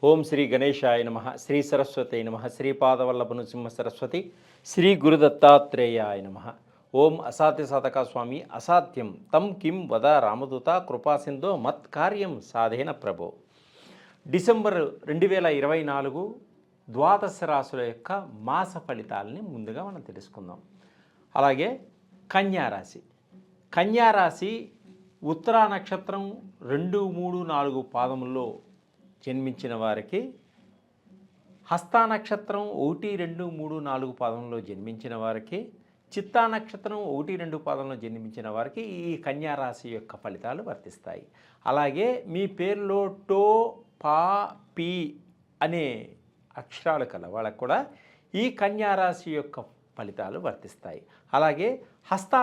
ఓం శ్రీ గణేశాయ నమ, శ్రీ సరస్వతి నమ, శ్రీపాదవల్లభ నృసింహ సరస్వతి, శ్రీ గురుదత్తాత్రేయాయ నమ. ఓం అసాధ్య సాధక స్వామి అసాధ్యం తం కిం వద రామదూత కృపాసింధో మత్కార్యం సాధేన ప్రభో. డిసెంబర్ 2024 ద్వాదశ రాశుల యొక్క మాస ఫలితాలని ముందుగా మనం తెలుసుకుందాం. అలాగే కన్యారాశి. కన్యారాశి ఉత్తరా నక్షత్రం 2, 3, 4 పాదముల్లో జన్మించిన వారికి, హస్తా నక్షత్రం 1, 2, 3, 4 పాదంలో జన్మించిన వారికి, చిత్తా నక్షత్రం 1, 2 పాదంలో జన్మించిన వారికి ఈ కన్యారాశి యొక్క ఫలితాలు వర్తిస్తాయి. అలాగే మీ పేరులో టో, పా, పి అనే అక్షరాలు కల వాళ్ళకు కూడా ఈ కన్యారాశి యొక్క ఫలితాలు వర్తిస్తాయి. అలాగే హస్తా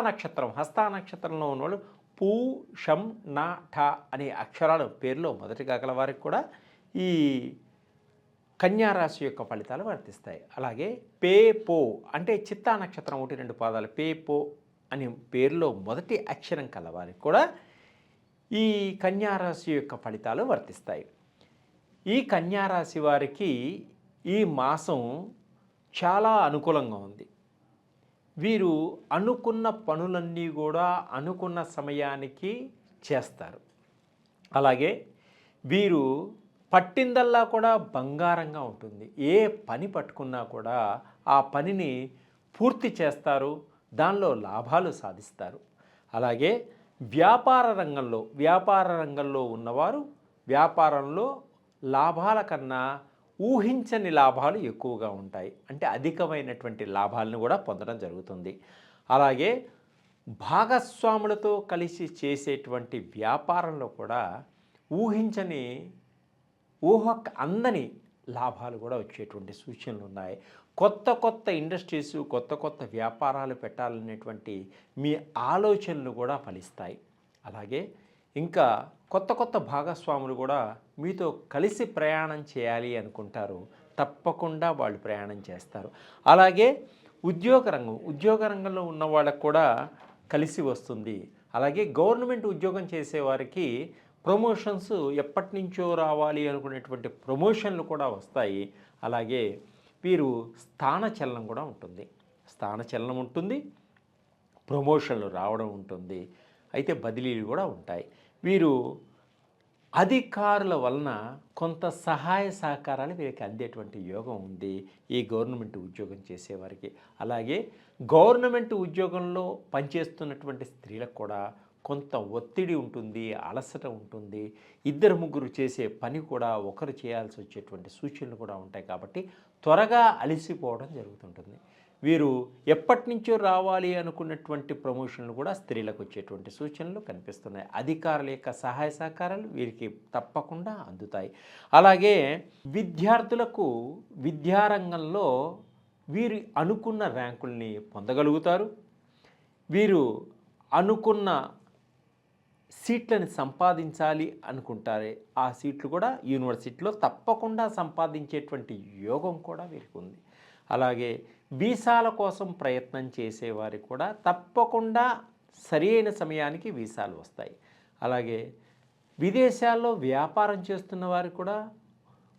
నక్షత్రంలో ఉన్నవాళ్ళు పూ, షం, నా, ఠ అనే అక్షరాలు పేరులో మొదటిగా గల వారికి కూడా ఈ కన్యారాశి యొక్క ఫలితాలు వర్తిస్తాయి. అలాగే పే, పో అంటే చిత్తా నక్షత్రం 1, 2 పాదాలు పే, పో అనే పేరులో మొదటి అక్షరం కలవారికి కూడా ఈ కన్యారాశి యొక్క ఫలితాలు వర్తిస్తాయి. ఈ కన్యారాశి వారికి ఈ మాసం చాలా అనుకూలంగా ఉంది. వీరు అనుకున్న పనులన్నీ కూడా అనుకున్న సమయానికి చేస్తారు. అలాగే వీరు పట్టిందల్లా కూడా బంగారంగా ఉంటుంది. ఏ పని పట్టుకున్నా కూడా ఆ పనిని పూర్తి చేస్తారు, దానిలో లాభాలు సాధిస్తారు. అలాగే వ్యాపార రంగంలో ఉన్నవారు వ్యాపారంలో లాభాల కన్నా ఊహించని లాభాలు ఎక్కువగా ఉంటాయి. అంటే అధికమైనటువంటి లాభాలను కూడా పొందడం జరుగుతుంది. అలాగే భాగస్వాములతో కలిసి చేసేటువంటి వ్యాపారంలో కూడా ఊహకు అందని లాభాలు కూడా వచ్చేటువంటి సూచనలు ఉన్నాయి. కొత్త ఇండస్ట్రీస్, కొత్త వ్యాపారాలు పెట్టాలనేటువంటి మీ ఆలోచనలు కూడా ఫలిస్తాయి. అలాగే ఇంకా కొత్త భాగస్వాములు కూడా మీతో కలిసి ప్రయాణం చేయాలి అనుకుంటారు. తప్పకుండా వాళ్ళు ప్రయాణం చేస్తారు. అలాగే ఉద్యోగ రంగంలో ఉన్న వాళ్ళకు కూడా కలిసి వస్తుంది. అలాగే గవర్నమెంట్ ఉద్యోగం చేసేవారికి ప్రమోషన్స్ ఎప్పటి నుంచో రావాలి అనుకునేటువంటి ప్రమోషన్లు కూడా వస్తాయి. అలాగే వీరు స్థానచలనం కూడా ఉంటుంది. ప్రమోషన్లు రావడం ఉంటుంది. అయితే బదిలీలు కూడా ఉంటాయి. వీరు అధికారుల వలన కొంత సహాయ సహకారాలు వీరికి అందేటువంటి యోగం ఉంది ఈ గవర్నమెంట్ ఉద్యోగం చేసేవారికి. అలాగే గవర్నమెంట్ ఉద్యోగంలో పనిచేస్తున్నటువంటి స్త్రీలకు కూడా కొంత ఒత్తిడి ఉంటుంది, అలసట ఉంటుంది. 2, 3 చేసే పని కూడా ఒకరు చేయాల్సి వచ్చేటువంటి సూచనలు కూడా ఉంటాయి. కాబట్టి త్వరగా అలసిపోవడం జరుగుతుంటుంది. వీరు ఎప్పటి నుంచో రావాలి అనుకున్నటువంటి ప్రమోషన్లు కూడా స్త్రీలకు వచ్చేటువంటి సూచనలు కనిపిస్తున్నాయి. అధికారుల యొక్క సహాయ సహకారాలు వీరికి తప్పకుండా అందుతాయి. అలాగే విద్యార్థులకు విద్యారంగంలో వీరు అనుకున్న ర్యాంకుల్ని పొందగలుగుతారు. వీరు అనుకున్న సీట్లను సంపాదించాలి అనుకుంటారే ఆ సీట్లు కూడా యూనివర్సిటీలో తప్పకుండా సంపాదించేటువంటి యోగం కూడా వీరికి ఉంది. అలాగే వీసాల కోసం ప్రయత్నం చేసేవారికి కూడా తప్పకుండా సరైన సమయానికి వీసాలు వస్తాయి. అలాగే విదేశాల్లో వ్యాపారం చేస్తున్న వారికి కూడా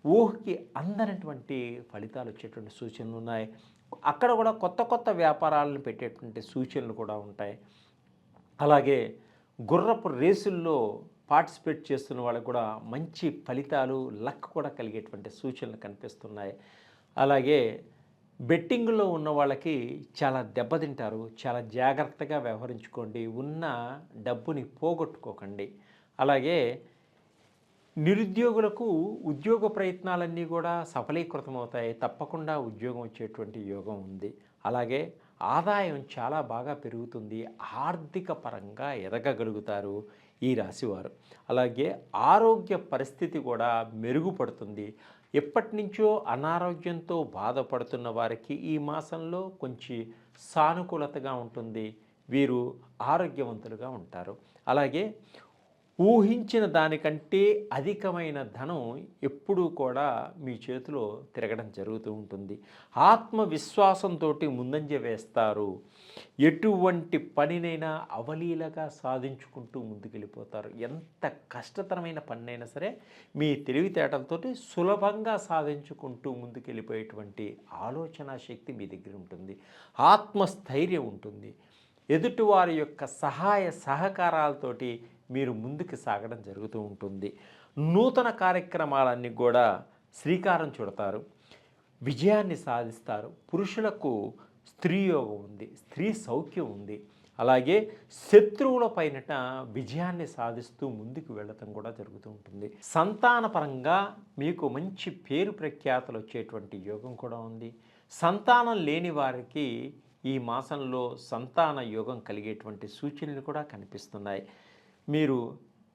ఊహకి అందనటువంటి ఫలితాలు వచ్చేటువంటి సూచనలు ఉన్నాయి. అక్కడ కూడా కొత్త వ్యాపారాలను పెట్టేటువంటి సూచనలు కూడా ఉంటాయి. అలాగే గుర్రపు రేసుల్లో పార్టిసిపేట్ చేస్తున్న వాళ్ళకు కూడా మంచి ఫలితాలు, లక్ కూడా కలిగేటువంటి సూచనలు కనిపిస్తున్నాయి. అలాగే బెట్టింగ్లో ఉన్న వాళ్ళకి చాలా దెబ్బతింటారు. చాలా జాగ్రత్తగా వ్యవహరించుకోండి. ఉన్న డబ్బుని పోగొట్టుకోకండి. అలాగే నిరుద్యోగులకు ఉద్యోగ ప్రయత్నాలన్నీ కూడా సఫలీకృతమవుతాయి. తప్పకుండా ఉద్యోగం వచ్చేటువంటి యోగం ఉంది. అలాగే ఆదాయం చాలా బాగా పెరుగుతుంది. ఆర్థిక పరంగా ఎదగగలుగుతారు ఈ రాశివారు. అలాగే ఆరోగ్య పరిస్థితి కూడా మెరుగుపడుతుంది. ఎప్పటి నుంచో అనారోగ్యంతో బాధపడుతున్న వారికి ఈ మాసంలో కొంచెం సానుకూలతగా ఉంటుంది. వీరు ఆరోగ్యవంతులుగా ఉంటారు. అలాగే ఊహించిన దానికంటే అధికమైన ధనం ఎప్పుడూ కూడా మీ చేతిలో తిరగడం జరుగుతూ ఉంటుంది. ఆత్మవిశ్వాసంతో ముందంజ వేస్తారు. ఎటువంటి పనినైనా అవలీలగా సాధించుకుంటూ ముందుకెళ్ళిపోతారు. ఎంత కష్టతరమైన పనినైనా సరే మీ తెలివితేటలతోటి సులభంగా సాధించుకుంటూ ముందుకెళ్ళిపోయేటువంటి ఆలోచన శక్తి మీ దగ్గర ఉంటుంది. ఆత్మస్థైర్యం ఉంటుంది. ఎదుటివారి యొక్క సహాయ సహకారాలతోటి మీరు ముందుకు సాగడం జరుగుతూ ఉంటుంది. నూతన కార్యక్రమాలన్నీ కూడా శ్రీకారం చుడతారు. విజయాన్ని సాధిస్తారు. పురుషులకు స్త్రీ యోగం ఉంది, స్త్రీ సౌఖ్యం ఉంది. అలాగే శత్రువుల పైనట విజయాన్ని సాధిస్తూ ముందుకు వెళ్ళటం కూడా జరుగుతూ ఉంటుంది. సంతానపరంగా మీకు మంచి పేరు ప్రఖ్యాతలు వచ్చేటువంటి యోగం కూడా ఉంది. సంతానం లేని వారికి ఈ మాసంలో సంతాన యోగం కలిగేటువంటి సూచనలు కూడా కనిపిస్తున్నాయి. మీరు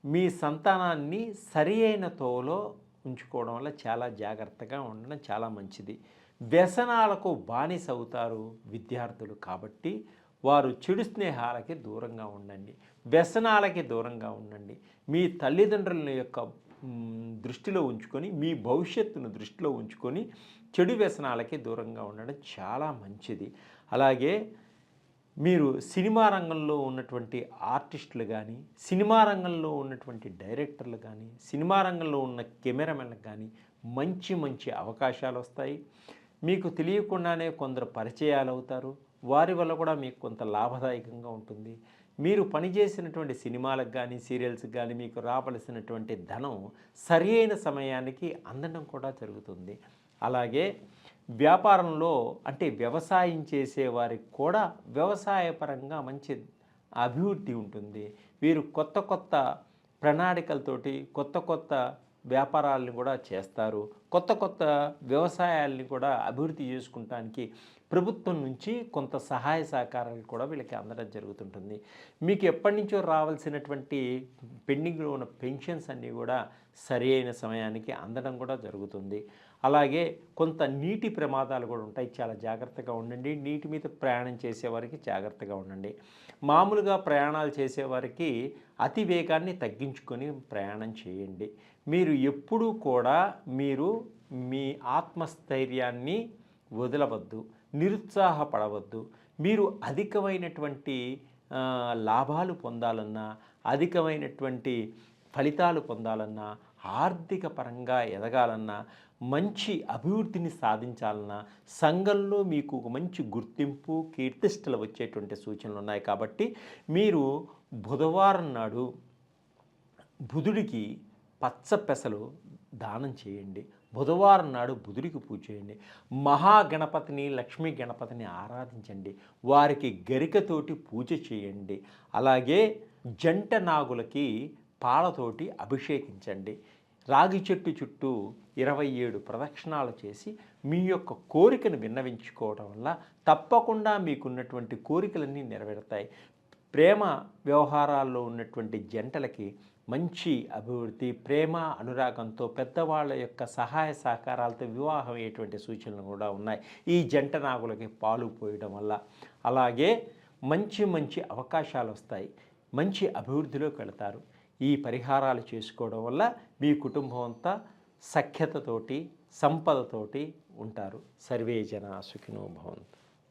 మీ సంతానాన్ని సరి అయిన తోవలో ఉంచుకోవడం వల్ల చాలా జాగ్రత్తగా ఉండడం చాలా మంచిది. వ్యసనాలకు బానిస అవుతారు విద్యార్థులు కాబట్టి వారు చెడు స్నేహాలకి దూరంగా ఉండండి, వ్యసనాలకి దూరంగా ఉండండి. మీ తల్లిదండ్రుల యొక్క దృష్టిలో ఉంచుకొని, మీ భవిష్యత్తును దృష్టిలో ఉంచుకొని చెడు వ్యసనాలకి దూరంగా ఉండడం చాలా మంచిది. అలాగే మీరు సినిమా రంగంలో ఉన్నటువంటి ఆర్టిస్టులు కానీ, సినిమా రంగంలో ఉన్నటువంటి డైరెక్టర్లు కానీ, సినిమా రంగంలో ఉన్న కెమెరామెన్లకు కానీ మంచి మంచి అవకాశాలు వస్తాయి. మీకు తెలియకుండానే కొందరు పరిచయాలు అవుతారు. వారి వల్ల కూడా మీకు కొంత లాభదాయకంగా ఉంటుంది. మీరు పనిచేసినటువంటి సినిమాలకు కానీ, సీరియల్స్కి కానీ మీకు రావలసినటువంటి ధనం సరి అయిన సమయానికి అందడం కూడా జరుగుతుంది. అలాగే వ్యాపారంలో అంటే వ్యవసాయం చేసేవారికి కూడా వ్యవసాయపరంగా మంచి అభివృద్ధి ఉంటుంది. వీరు కొత్త కొత్త ప్రణాళికలతోటి కొత్త కొత్త వ్యాపారాలను కూడా చేస్తారు. కొత్త కొత్త వ్యవసాయాల్ని కూడా అభివృద్ధి చేసుకుంటానికి ప్రభుత్వం నుంచి కొంత సహాయ సహకారాలు కూడా వీళ్ళకి అందడం జరుగుతుంటుంది. మీకు ఎప్పటి నుంచో రావాల్సినటువంటి పెండింగ్లో ఉన్న పెన్షన్స్ అన్నీ కూడా సరి అయిన సమయానికి అందడం కూడా జరుగుతుంది. అలాగే కొంత నీటి ప్రమాదాలు కూడా ఉంటాయి. చాలా జాగ్రత్తగా ఉండండి. నీటి మీద ప్రయాణం చేసేవారికి జాగ్రత్తగా ఉండండి. మామూలుగా ప్రయాణాలు చేసేవారికి అతి వేగాన్ని తగ్గించుకొని ప్రయాణం చేయండి. మీరు ఎప్పుడూ కూడా మీ ఆత్మస్థైర్యాన్ని వదలవద్దు, నిరుత్సాహపడవద్దు. మీరు అధికమైనటువంటి లాభాలు పొందాలన్నా, అధికమైనటువంటి ఫలితాలు పొందాలన్నా, ఆర్థిక పరంగా ఎదగాలన్నా, మంచి అభివృద్ధిని సాధించాలన్నా, సంఘంలో మీకు ఒక మంచి గుర్తింపు కీర్తిష్టలు వచ్చేటువంటి సూచనలు ఉన్నాయి. కాబట్టి మీరు బుధవారం నాడు బుధుడికి పచ్చ పెసలు దానం చేయండి. బుధవారం నాడు బుధుడికి పూజ చేయండి. మహాగణపతిని, లక్ష్మీ గణపతిని ఆరాధించండి. వారికి గరికతోటి పూజ చేయండి. అలాగే జంట నాగులకి పాలతోటి అభిషేకించండి. రాగి చెట్టు చుట్టూ 27 ప్రదక్షిణాలు చేసి మీ యొక్క కోరికను విన్నవించుకోవడం వల్ల తప్పకుండా మీకున్నటువంటి కోరికలన్నీ నెరవేరుతాయి. ప్రేమ వ్యవహారాల్లో ఉన్నటువంటి జంటలకి మంచి అభివృద్ధి, ప్రేమ అనురాగంతో పెద్దవాళ్ళ యొక్క సహాయ సహకారాలతో వివాహం అయ్యేటువంటి సూచనలు కూడా ఉన్నాయి ఈ జంట నాగులకి పాలు పోయడం వల్ల. అలాగే మంచి మంచి అవకాశాలు వస్తాయి, మంచి అభివృద్ధిలోకి వెళతారు. ఈ పరిహారాలు చేసుకోవడం వల్ల మీ కుటుంబం అంతా సఖ్యతతోటి, సంపదతోటి ఉంటారు. సర్వే జనా సుఖినో భవంతు.